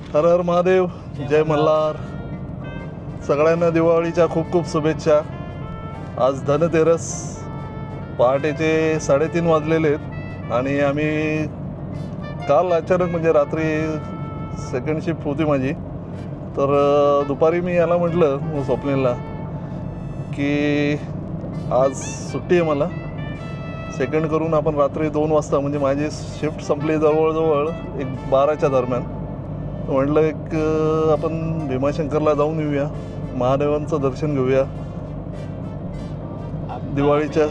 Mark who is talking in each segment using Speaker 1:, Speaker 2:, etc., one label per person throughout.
Speaker 1: हर हर महादेव, जय मल्हार. सगळ्यांना दिवाळीच्या खूप खूप शुभेच्छा. आज धनतेरस, पहाटेचे 3:30 वाजलेले आहेत आणि आम्ही काल अचानक म्हणजे रात्री सेकंड शिफ्ट होती माझी, तर दुपारी मी याला म्हटलं स्वप्नीलला की आज सुट्टी आहे मला, सेकंड करून आपण रात्री 2 वाजता म्हणजे माझी शिफ्ट संपली जवळजवळ 12च्या दरम्यान. म्हटलं एक आपण भीमाशंकरला जाऊन येऊया, महादेवांचं दर्शन घेऊया. दिवाळीच्या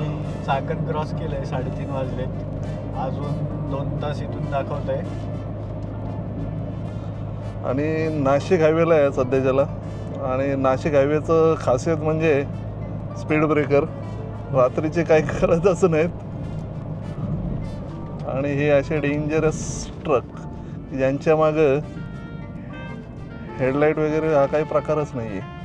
Speaker 2: चाकण क्रॉस केलंय, 3:30 वाजले, अजून 2 तास इथून दाखवत आहे.
Speaker 1: आणि नाशिक हायवेला आहे सध्याच्याला. आणि नाशिक हायवेचं खासियत म्हणजे स्पीड ब्रेकर रात्रीचे काही करतच नाहीत. आणि हे असे डेंजरस ट्रक ज्यांच्या मागं हेडलाईट वगैरे हा काही प्रकारच नाही आहे.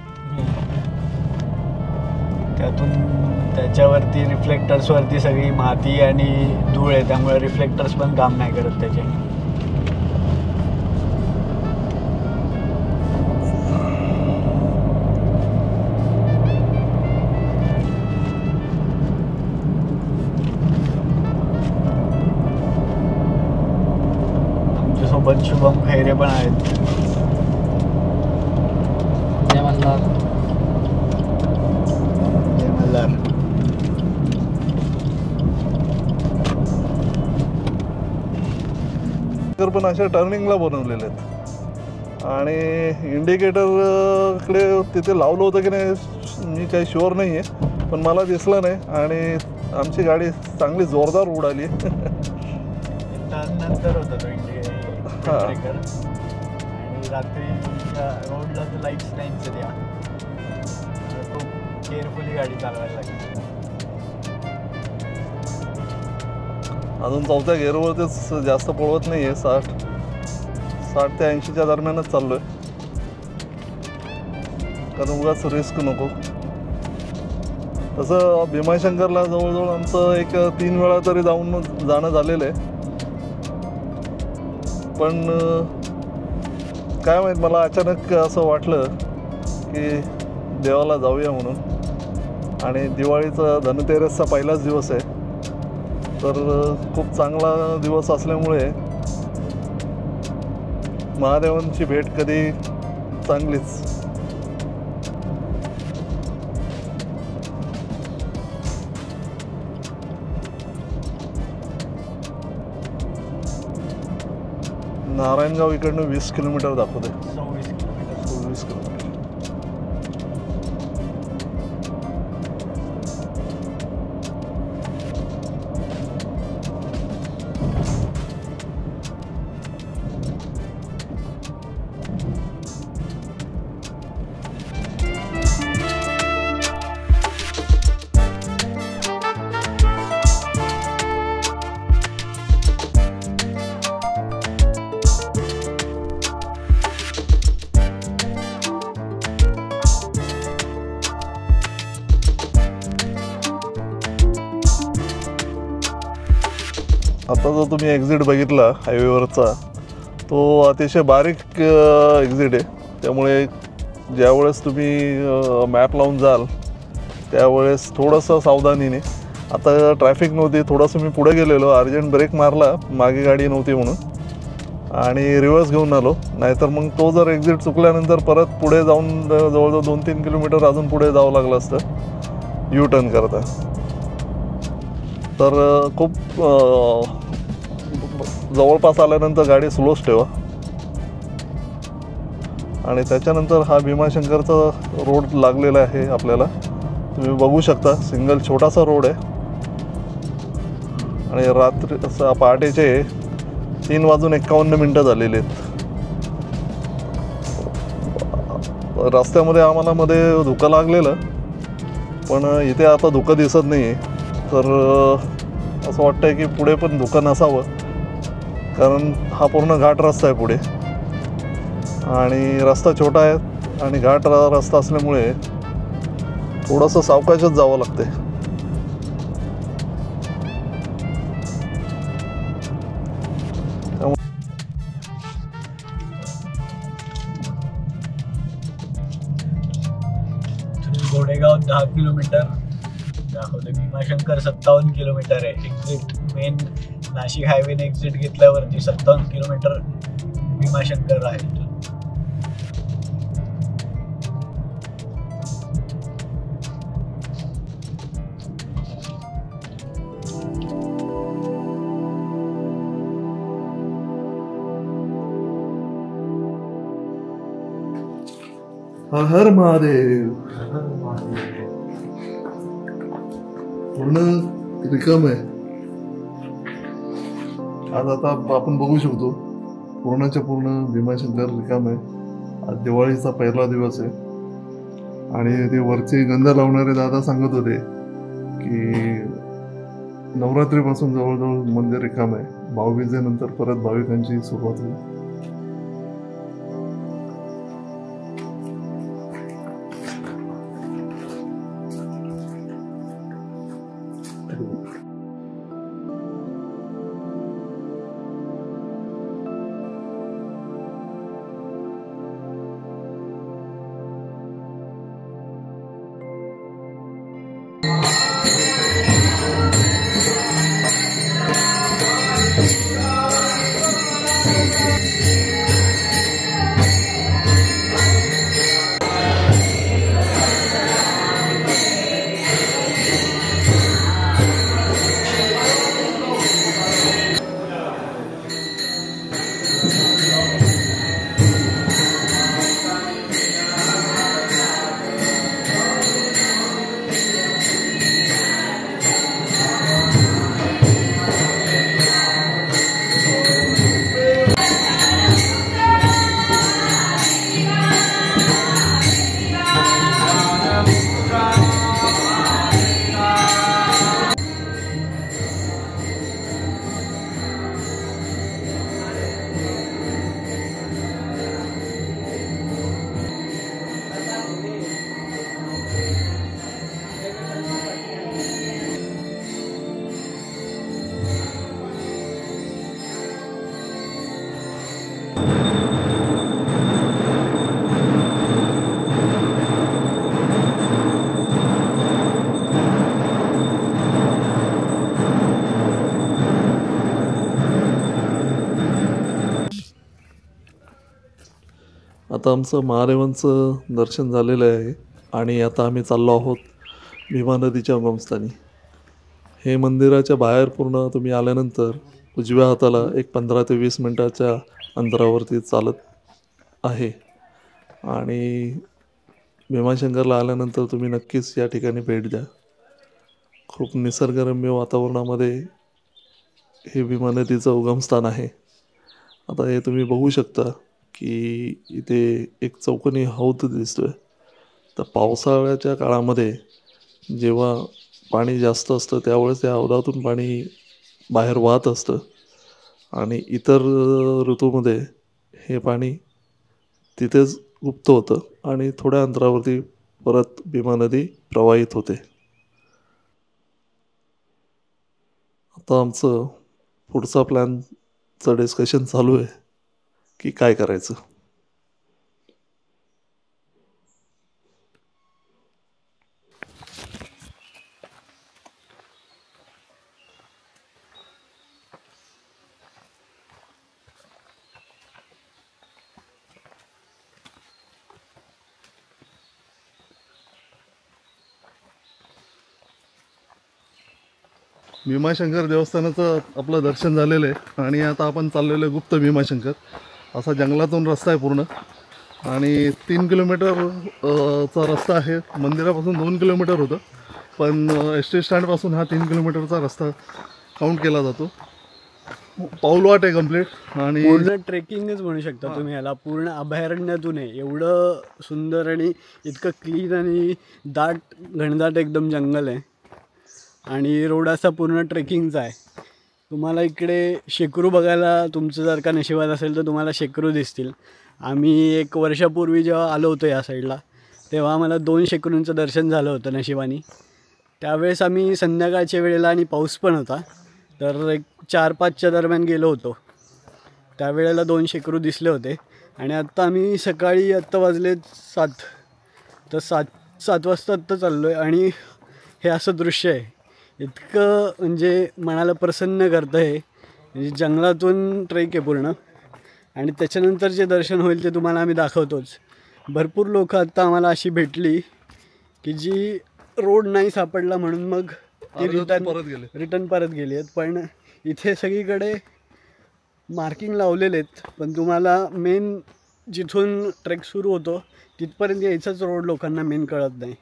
Speaker 2: त्याच्यावरती रिफ्लेक्टर्सवरती सगळी माती आणि धूळ आहे, त्यामुळे रिफ्लेक्टर्स पण काम नाही करत त्याचे. आमच्यासोबत शुभम खैरे पण आहेत.
Speaker 3: जय मल्हार.
Speaker 2: जय मल्हार.
Speaker 1: पण अशा टर्निंगला बनवलेले आहेत आणि इंडिकेटरकडे तिथे लावलं होतं की नाही मी काही शुअर नाही आहे, पण मला दिसलं नाही आणि आमची गाडी चांगली जोरदार उडाली.
Speaker 2: टर्न नंतर होता तो इंडिकेटर आणि रात्री रोडला तर लाईट्स नाहीच द्या, खूप केअरफुली गाडी चालवायला लागली.
Speaker 1: अजून 4थ्या गेअरवरतीच जास्त पळवत नाही आहे, 60 ते 80च्या दरम्यानच चाललो आहे, कारण उगाच रिस्क नको. तसं भीमाशंकरला जवळजवळ आमचं एक 3 वेळा तरी जाणं झालेलं आहे. पण काय माहीत, मला अचानक असं वाटलं की देवाला जाऊया म्हणून. आणि दिवाळीचा धनतेरसचा पहिलाच दिवस आहे, तर खूप चांगला दिवस असल्यामुळे महादेवांची भेट कधी चांगलीच. नारायणगाव इकडनं 20 किलोमीटर दाखवते. 26 किलोमीटर. आता जो तुम्ही एक्झिट बघितला हायवेवरचा, तो अतिशय बारीक एक्झिट आहे. त्यामुळे ज्यावेळेस तुम्ही मॅप लावून जाल त्यावेळेस थोडंसं सावधानीने. आता ट्रॅफिक नव्हती, थोडंसं मी पुढे गेलेलो, अर्जंट ब्रेक मारला, मागे गाडी नव्हती म्हणून, आणि रिव्हर्स घेऊन आलो. नाहीतर मग तो जर एक्झिट चुकल्यानंतर परत पुढे जाऊन जवळजवळ 2-3 किलोमीटर अजून पुढे जावं लागलं असतं यू टर्न करता. तर खूप जवळपास आल्यानंतर गाडी स्लोच ठेवा. आणि त्याच्यानंतर हा भीमाशंकरचा रोड लागलेला आहे आपल्याला, तुम्ही बघू शकता. सिंगल छोटासा रोड आहे आणि रात्री पहाटेचे 3:51 झालेले आहेत. रस्त्यामध्ये आम्हाला मध्ये धुकं लागलेलं, पण इथे आता धुकं दिसत नाही आहे. तर असं वाटतं आहे की पुढे पण धुकं नसावं, कारण हा पूर्ण घाट रस्ता आहे पुढे आणि रस्ता छोटा आहे आणि घाट रस्ता असल्यामुळे थोडंसं सावकाशच जावं लागते.
Speaker 2: 10 किलोमीटर दाखवते. भीमाशंकर 57 किलोमीटर आहे. एक्झिट मेन नाशिक हायवेने एक्झिट घेतल्यावरती 57 किलोमीटर भीमाशंकर आहे.
Speaker 1: हर हर महादेव. पूर्ण रिकाम आहे आज. आता आपण बघू शकतो पूर्णच्या पूर्ण भीमाशंकर रिकाम आहे. आज दिवाळीचा पहिला दिवस आहे आणि ते वरचे गंध लावणारे दादा सांगत होते की नवरात्रीपासून जवळजवळ मंदिर रिकाम आहे. भाऊबीजेनंतर परत भाविकांची सुरुवात होईल. आता आमचं महादेवांचं दर्शन झालेलं आहे आणि आता आम्ही चाललो आहोत भीमा नदीच्या उगमस्थानी. हे मंदिराच्या बाहेर पूर्ण तुम्ही आल्यानंतर उजव्या हाताला एक 15 ते 20 मिनटाच्या अंतरावरती चालत आहे आणि भीमाशंकरला आल्यानंतर तुम्ही नक्कीच या ठिकाणी भेट द्या. खूप निसर्गरम्य वातावरणामध्ये हे भीमा नदीचं उगमस्थान आहे. आता हे तुम्ही बघू शकता की इथे एक चौकोनी हौद दिसतोय. तर पावसाळ्याच्या काळामध्ये जेव्हा पाणी जास्त असतं त्यावेळेस त्या हौदातून पाणी बाहेर वाहत असतं आणि इतर ऋतूमध्ये हे पाणी तिथेच गुप्त होतं आणि थोड्या अंतरावरती परत भीमा नदी प्रवाहित होते. आता आमचं पुढचा प्लॅनचं डिस्कशन चालू आहे की काय करायचं. भीमाशंकर देवस्थानाचं आपलं दर्शन झालेलं आहे आणि आता आपण चाललेलो आहे गुप्त भीमाशंकर. असा जंगलातून रस्ता आहे पूर्ण आणि 3 किलोमीटर चा रस्ता आहे. मंदिरापासून 2 किलोमीटर होतं पण एस टी स्टँडपासून हा 3 किलोमीटरचा रस्ता काउंट केला जातो. पाऊलवाट आहे कम्प्लीट आणि
Speaker 2: पूर्ण ट्रेकिंगच म्हणू शकता तुम्ही याला. पूर्ण अभयारण्यातून आहे. एवढं सुंदर आणि इतकं क्लीन आणि दाट घनदाट एकदम जंगल आहे आणि रोड असा पूर्ण ट्रेकिंगचा आहे. तुम्हाला इकडे शेकरू बघायला तुमचं जर का नशिबात असेल तर तुम्हाला शेकरू दिसतील. आम्ही 1 वर्षापूर्वी जेव्हा आलो होतो या साईडला तेव्हा आम्हाला 2 शेकरूंचं दर्शन झालं होतं नशिबाने. त्यावेळेस आम्ही संध्याकाळच्या वेळेला आणि पाऊस पण होता तर एक 4-5च्या दरम्यान गेलो होतो. त्यावेळेला 2 शेकरू दिसले होते आणि आत्ता आम्ही सकाळी आत्ता वाजले 7 तर 7 वाजता आत्ता चाललो आहे आणि हे असं दृश्य आहे, इतकं म्हणजे मनाला प्रसन्न करतं आहे. म्हणजे जंगलातून ट्रेक आहे पूर्ण आणि त्याच्यानंतर जे दर्शन होईल ते तुम्हाला आम्ही दाखवतोच. भरपूर लोक आत्ता आम्हाला अशी भेटली की जी रोड नाही सापडला म्हणून मग ती रिटर्न परत गेली आहेत. पण इथे सगळीकडे मार्किंग लावलेले आहेत, पण तुम्हाला मेन जिथून ट्रेक सुरू होतो तिथपर्यंत यायचाच रोड लोकांना मेन कळत नाही.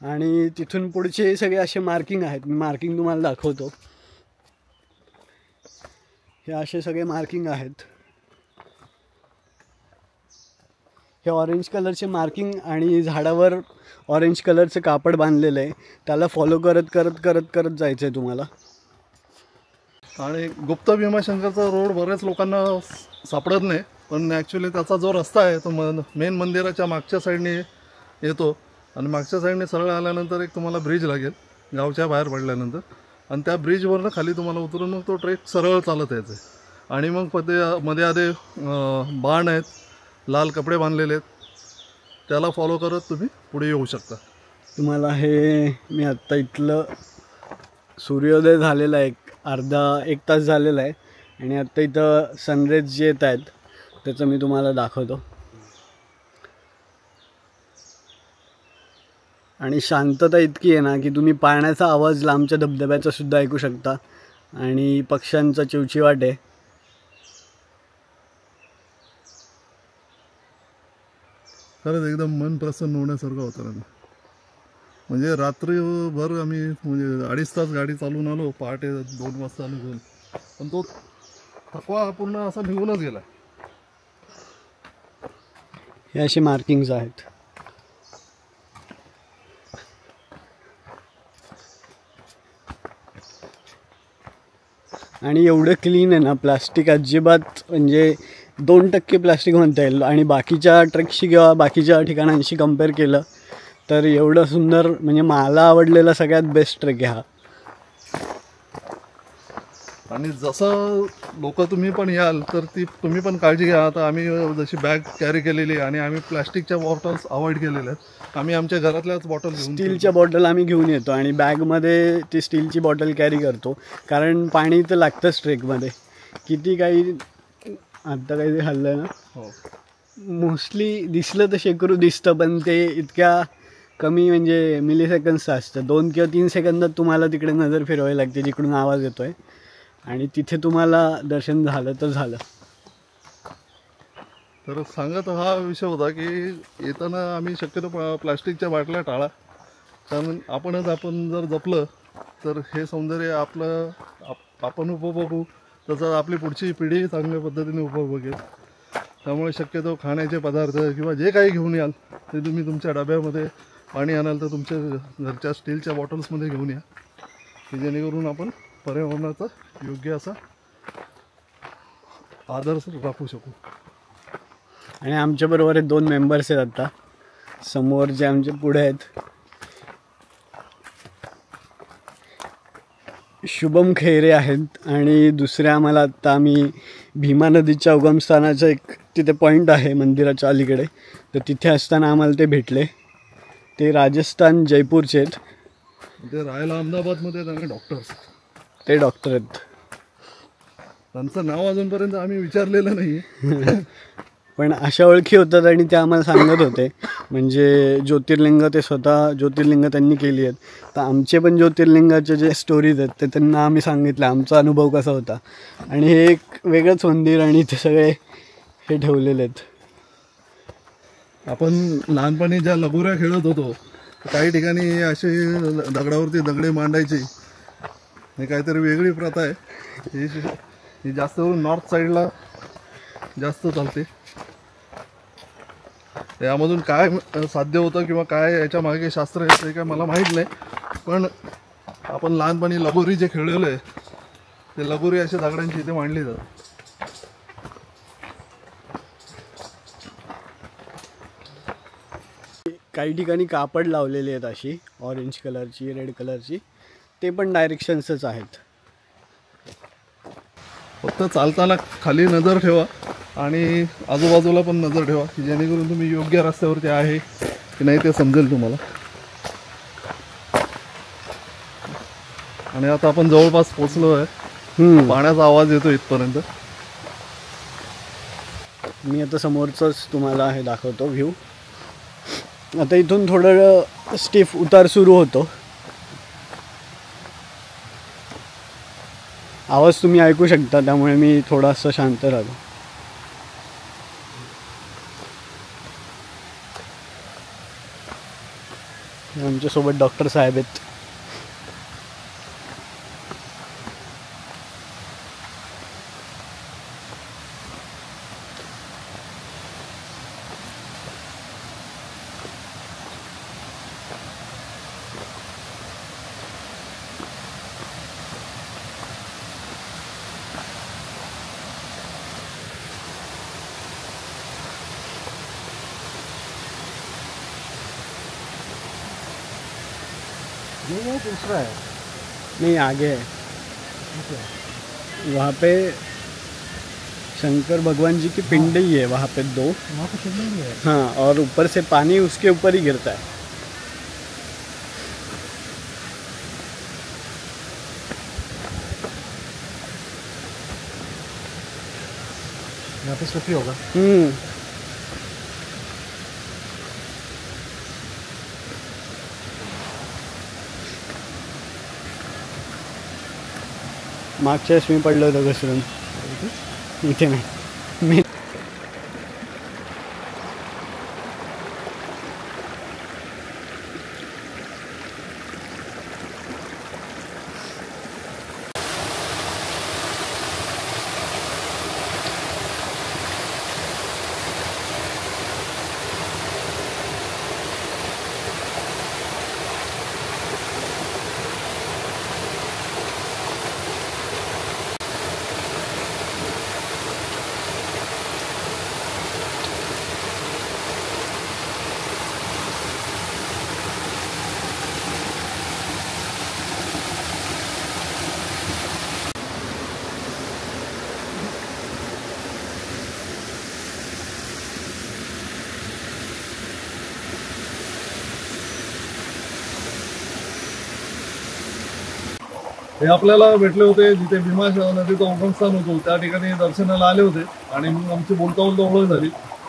Speaker 2: आणि तिथून पुढचे सगळे असे मार्किंग आहेत, मी मार्किंग तुम्हाला दाखवतो. हे असे सगळे मार्किंग आहेत, हे ऑरेंज कलरचे मार्किंग आणि झाडावर ऑरेंज कलरचं कापड बांधलेलं आहे, त्याला फॉलो करत करत करत करत जायचं आहे तुम्हाला.
Speaker 1: आणि गुप्त भीमाशंकरचा रोड बऱ्याच लोकांना सापडत नाही, पण ॲक्च्युली त्याचा जो रस्ता आहे तो मेन मंदिराच्या मागच्या साईडने येतो आणि मागच्या साईडने सरळ आल्यानंतर एक तुम्हाला ब्रिज लागेल गावच्या बाहेर पडल्यानंतर, आणि त्या ब्रिजवरनं खाली तुम्हाला उतरून मग तो ट्रेक सरळ चालत यायचं आहे. आणि मग मध्ये आधे बाण आहेत, लाल कपडे बांधलेले आहेत, त्याला फॉलो करत तुम्ही पुढे येऊ शकता.
Speaker 2: तुम्हाला हे मी आत्ता इथलं सूर्योदय झालेला आहे, एक तास झालेला आहे आणि आत्ता इथं सनराईज जे येत आहेत त्याचं मी तुम्हाला दाखवतो. आणि शांतता इतकी आहे ना की तुम्ही पाण्याचा आवाज लांबच्या धबधब्याचा सुद्धा ऐकू शकता आणि पक्ष्यांचा चिवचिवाट आहे.
Speaker 1: खरंच एकदम मन प्रसन्न होण्यासारखं होतं ना. म्हणजे रात्रभर आम्ही म्हणजे 2.5 तास गाडी चालून आलो, पहाटे 2 वाजता निघून, पण तो थकवा पूर्ण असा निघूनच गेला.
Speaker 2: हे असे मार्किंग्स आहेत. आणि एवढं क्लीन आहे ना, प्लास्टिक अजिबात म्हणजे 2% प्लास्टिक म्हणता येईल. आणि बाकीच्या ट्रेकशी किंवा बाकीच्या ठिकाणांशी कम्पेअर केलं तर एवढं सुंदर, म्हणजे मला आवडलेला सगळ्यात बेस्ट ट्रेक आहे हा.
Speaker 1: आणि जसं लोक तुम्ही पण याल तर तुम्ही पण काळजी घ्या. आता आम्ही जशी बॅग कॅरी केलेली आणि आम्ही प्लॅस्टिकच्या बॉटल्स अवॉइड केलेल्या आहेत. आम्ही आमच्या घरातल्याच बॉटल घेऊन,
Speaker 2: स्टीलच्या बॉटल आम्ही घेऊन येतो आणि बॅगमध्ये ती स्टीलची बॉटल कॅरी करतो, कारण पाणी तर लागतंच ट्रेकमध्ये. किती काही आत्ता काही हल्लं ना,
Speaker 1: हो
Speaker 2: मोस्टली दिसलं तर शेकरू दिसतं, पण ते इतक्या कमी म्हणजे मिली सेकंड्सचं असतं. 2 किंवा 3 सेकंदात तुम्हाला तिकडे नजर फिरवावी लागते जिकडून आवाज येतो आहे, आणि तिथे तुम्हाला दर्शन झालं तर झालं.
Speaker 1: तर सांगत हा विषय होता की येताना आम्ही शक्यतो प्लास्टिकच्या बाटल्या टाळा, कारण आपण जर जपलं तर हे सौंदर्य आपलं आपण उपभोगू, तसंच आपली पुढची पिढी चांगल्या पद्धतीने उपभोगेल. त्यामुळे शक्यतो खाण्याचे पदार्थ किंवा जे काही घेऊन याल ते तुम्ही तुमच्या डब्यामध्ये, पाणी आणाल तर तुमच्या घरच्या स्टीलच्या बॉटल्समध्ये घेऊन या, की जेणेकरून आपण पर्यावरणाचा योग्य असा आदर राखू शकू.
Speaker 2: आणि आमच्याबरोबर 2 मेंबर्स आहेत आता समोर, जे आमच्या पुढे आहेत. शुभम खैरे आहेत आणि दुसरे आम्हाला आत्ता आम्ही भीमा नदीच्या उगमस्थानाचं एक तिथे पॉईंट आहे मंदिराच्या अलीकडे, तर तिथे असताना आम्हाला ते भेटले. ते राजस्थान जयपूरचे आहेत,
Speaker 1: ते राहायला अहमदाबादमध्ये आहेत आणि
Speaker 2: ते डॉक्टर आहेत.
Speaker 1: त्यांचं नाव अजूनपर्यंत आम्ही विचारलेलं नाही,
Speaker 2: पण अशा ओळखी होतात आणि ते आम्हाला सांगत होते. म्हणजे ज्योतिर्लिंग, ते स्वतः ज्योतिर्लिंग त्यांनी केली आहेत, तर आमचे पण ज्योतिर्लिंगाचे जे स्टोरीज आहेत ते त्यांना आम्ही सांगितलं, आमचा अनुभव कसा होता. आणि हे एक वेगळंच मंदिर आणि ते सगळे हे ठेवलेले आहेत.
Speaker 1: आपण लहानपणी ज्या लगोऱ्या खेळत होतो, काही ठिकाणी असे दगडावरती दगडे मांडायचे, हे काहीतरी वेगळी प्रथा आहे. ही जास्त करून नॉर्थ साईडला जास्त चालते. यामधून काय साध्य होतं किंवा काय याच्या मागे शास्त्र आहे ते काय मला माहीत नाही, पण आपण लहानपणी लगोरी जे खेळलेलं आहे ते लगोरी अशा दगडांची इथे मांडली जातात.
Speaker 2: काही ठिकाणी कापड लावलेली आहेत अशी ऑरेंज कलरची, रेड कलरची, ते पण डायरेक्शन्सच आहेत.
Speaker 1: फक्त चालताना खाली नजर ठेवा आणि आजूबाजूला पण नजर ठेवा, की जेणेकरून तुम्ही योग्य रस्त्यावरती आहे की नाही ते समजेल तुम्हाला. आणि आता आपण जवळपास पोचलो आहे. पाण्याचा आवाज येतो इथपर्यंत.
Speaker 2: मी आता समोरचंच तुम्हाला हे दाखवतो व्ह्यू. आता इथून थोडं स्टिफ उतार सुरू होतो. आवाज तुम्ही ऐकू शकता, त्यामुळे मी थोडासा शांत राहतो. आमच्यासोबत डॉक्टर साहेब आहेत.
Speaker 3: ये दूसरा है,
Speaker 2: नहीं आगे है, वहाँ पे शंकर भगवान जी की पिंड ही है वहाँ पे 2.
Speaker 3: वहाँ पे शिवलिंग है.
Speaker 2: हाँ, और ऊपर से पानी उसके ऊपर ही गिरता है.
Speaker 3: यहाँ पे सूफी होगा.
Speaker 2: मागच्या वेळेस मी पडलो होतो घसरून. इथे नाही, मी
Speaker 1: हे आपल्याला भेटले होते जिथे भीमा नदीचं उगमस्थान होतं त्या ठिकाणी दर्शनाला आले होते. आणि मग आमची बोलता ओळख झाली.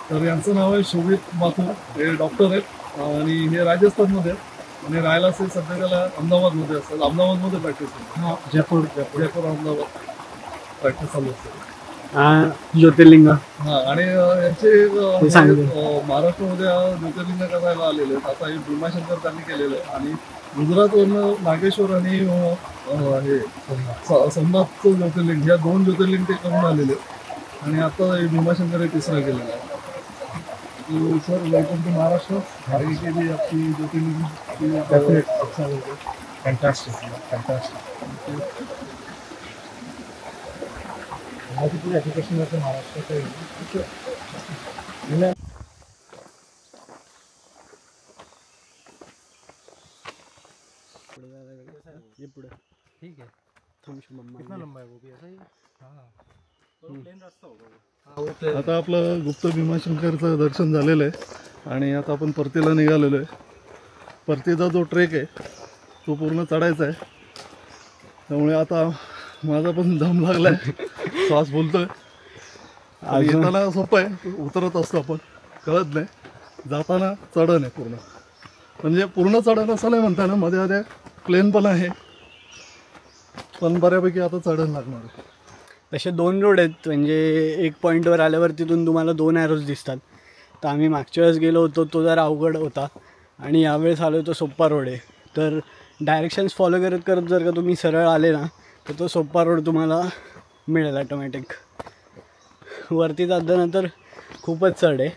Speaker 1: तर यांचं नाव आहे शोभित माथुर. हे डॉक्टर आहेत आणि हे राजस्थानमध्ये आहेत आणि राहायला असेल सध्या त्याला अहमदाबादमध्ये असतात. अहमदाबादमध्ये प्रॅक्टिस करतात. जयपूर अहमदाबाद प्रॅक्टिस चालू असते.
Speaker 2: ज्योतिर्लिंग.
Speaker 1: हा, आणि यांचे महाराष्ट्रामध्ये ज्योतिर्लिंग करायला आलेले आहेत. आता हे भीमाशंकर त्यांनी केलेलं आहे. आणि गुजरातवरनं नागेश्वर आणि हे सोमनाथचं ज्योतिर्लिंग, या 2 ज्योतिर्लिंग ते करून आलेले. आणि आता हे भीमाशंकर हे 3रं केलेलं आहे. Sir welcome to Maharashtra. आगे के भी आपकी ज्योतिर्लिंग अच्छा होगा. फैंटास्टिक.
Speaker 3: हमारी पूरी एजुकेशन में महाराष्ट्र से
Speaker 2: ये पुढे
Speaker 3: ठीक है. कितना लंबा है वो भी ऐसा ही. हाँ, प्लेन रास्ता होगा.
Speaker 1: आता आपलं गुप्त भीमाशंकरचं दर्शन झालेलं आहे आणि आता आपण परतीला निघालेलो आहे. परतीचा जो ट्रेक आहे तो पूर्ण चढायचा आहे. त्यामुळे आता माझा पण दम लागला आहे, श्वास बोलतोय. येताना सोपं आहे, उतरत असतो आपण, कळत नाही. जाताना चढण आहे पूर्ण. म्हणजे पूर्ण चढण असं नाही म्हणता ना, मध्ये मध्ये प्लेन पण आहे, पण बऱ्यापैकी आता चढण लागणार आहे.
Speaker 2: तसे 2 रोड आहेत. म्हणजे एक पॉईंटवर आल्यावर तिथून तुम्हाला 2 ॲरोज दिसतात. तर आम्ही मागच्या वेळेस गेलो होतो तो जरा अवघड होता आणि यावेळेस आलो तो सोप्पा रोड आहे. तर डायरेक्शन्स फॉलो करत करत जर का तुम्ही सरळ आले ना तर तो सोप्पा रोड तुम्हाला मिळेल ऑटोमॅटिक. वरती जातानंतर खूपच चढ आहे.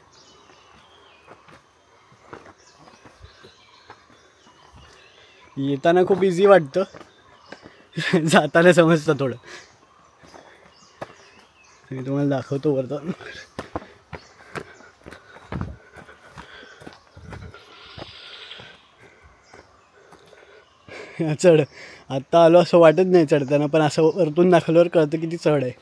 Speaker 2: येताना खूप इझी वाटतं, जाताना समजतं थोडं. मी तुम्हाला दाखवतो वरतं. चढ आत्ता आलो असं वाटत नाही चढताना, पण असं वरतून दाखवल्यावर कळतं किती चढ आहे.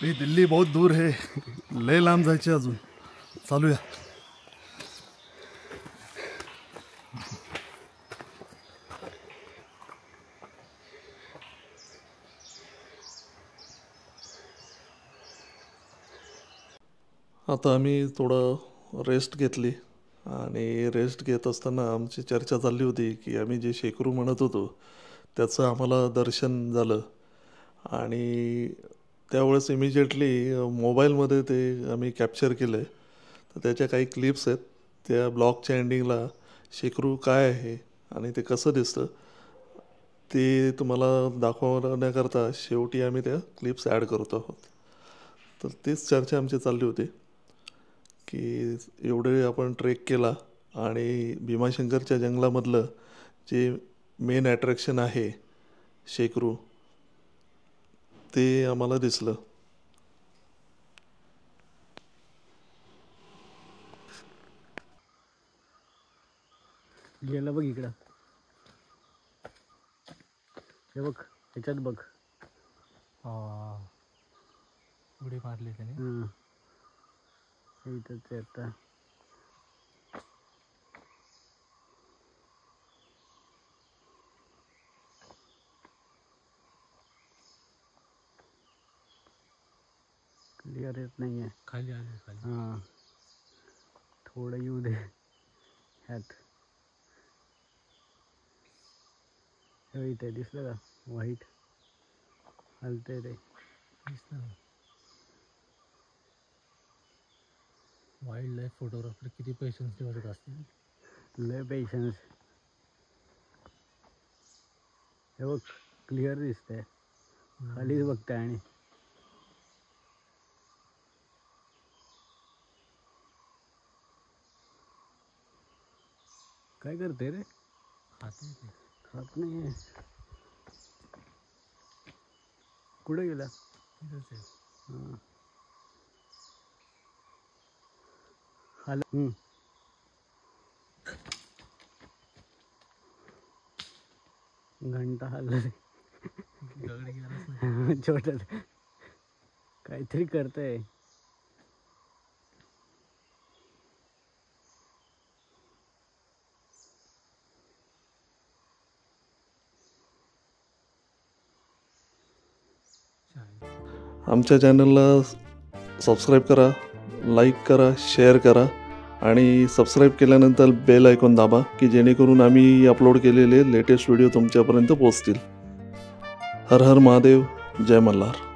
Speaker 1: अभी दिल्ली बहुत दूर है, लय लांब जायचे अजून. चालूया. आता आम्ही थोडं रेस्ट घेतली आणि रेस्ट घेत असताना आमची चर्चा चालली होती की आम्ही जे शेकरू म्हणत होतो त्याचं आम्हाला दर्शन झालं आणि त्यावेळेस इमिजिएटली मोबाईलमध्ये ते आम्ही कॅप्चर केलं आहे. तर त्याच्या काही क्लिप्स आहेत. त्या ब्लॉगच्या एंडिंगला शेकरू काय आहे आणि ते कसं दिसतं ते तुम्हाला दाखवण्याकरता शेवटी आम्ही त्या क्लिप्स ॲड करतो आहोत. तर तीच चर्चा आमची चालली होती की एवढे आपण ट्रेक केला आणि भीमाशंकरच्या जंगलामधलं जे मेन अट्रॅक्शन आहे शेकरू ते आम्हाला दिसलं.
Speaker 2: गेलं बघ इकडं, हे बघ ह्याच्यात बघ.
Speaker 3: उडी मारली त्याने.
Speaker 2: हां इथंच आहे आता. क्लिअर येत नाही आहे.
Speaker 3: खाली आले खाली.
Speaker 2: हां थोडं येऊ दे ह्यात. हे इथे दिसलं का व्हाईट हलते ते.
Speaker 3: दिसतं ना. वाईल्ड लाईफ फोटोग्राफर किती पेशन्स ठेवत असतील.
Speaker 2: लय पेशन्स. हे बघ क्लिअर दिसतंय, खालीच बघताय आणि काय करते रे?
Speaker 3: खाते ते.
Speaker 2: खात नाही. कुठे गेला?
Speaker 3: तिथंच आहे.
Speaker 2: हां हल घंटा हल्ला
Speaker 3: दगड गेलाच नाही.
Speaker 2: छोट काहीतरी करतंय.
Speaker 1: आमच्या चॅनलला सबस्क्राईब करा, लाईक करा, शेअर करा आणि सबस्क्राईब केल्यानंतर बेल आयकॉन दाबा की जेणेकरून आम्ही अपलोड केलेले लेटेस्ट व्हिडिओ तुमच्यापर्यंत पोहोचतील. हर हर महादेव, जय मल्हार.